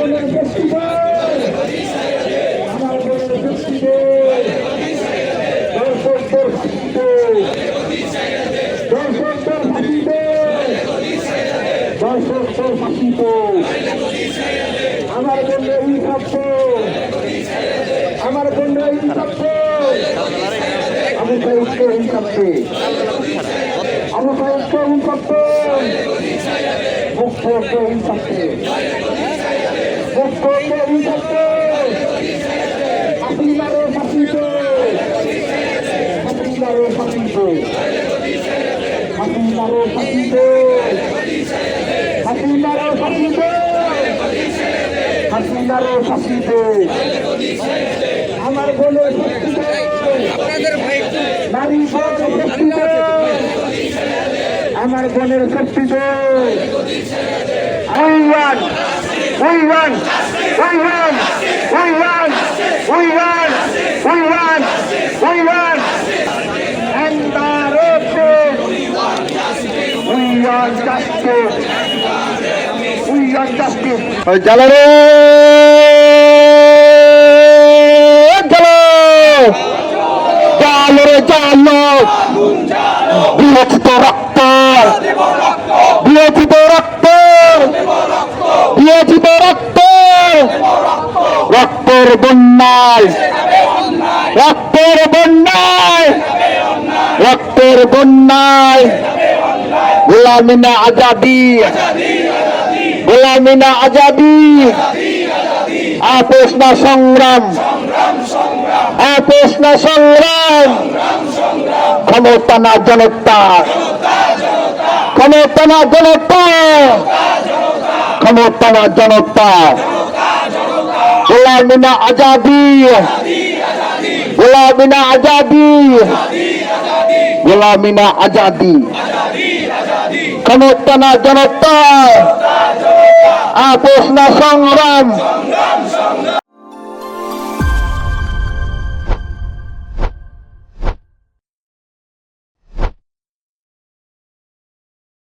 বোনের শক্তি দে, আমার বোনের শক্তি দে, দর্শকদের ফাঁসি দে, দর্শকদের ফাঁসি দে, দর্শকদের ফাঁসি দে, আমার বোনের ইনসাফ দে, আমার বোনের ইনসাফ দে, আবু সাইদকে ইনসাফ দে, আবু সাইদকে ইনসাফ দে, মুখ্যকে ইনসাফ দে, মুখ্যকে ইনসাফ দে, হাসিনারে ফাঁসি দে, হাসিনারে ফাঁসি দে, হাসিনারে ফাঁসি দে, হাসিনারে ফাঁসি দে, হাসিনারে ফাঁসি দে, আমার বোনের শক্তি দে, নারী বোনের শক্তি দে, আমার বোনের শক্তি দে, we won, we won, we won, we won, we won, we won, we won, and the road we want justice, we want justice. jalare jalo jalo বিরোচিত রক্ত বিরোচিত রক্ত বিরোচিত রক্ত রক্তের বন্যায় রক্তের বন্যায় রক্তের বন্যায় গোলামি না আজাদি গোলামি না আজাদি আপোষ না সংগ্রাম আপোষ না সংগ্রাম ক্ষমতা না জনতা ক্ষমতা না জনতা ক্ষমতা না জনতা গোলামি না আজাদি গোলামি না আজাদি গোলামি না আজাদি ক্ষমতা না জনতা আপোষ না সংগ্রাম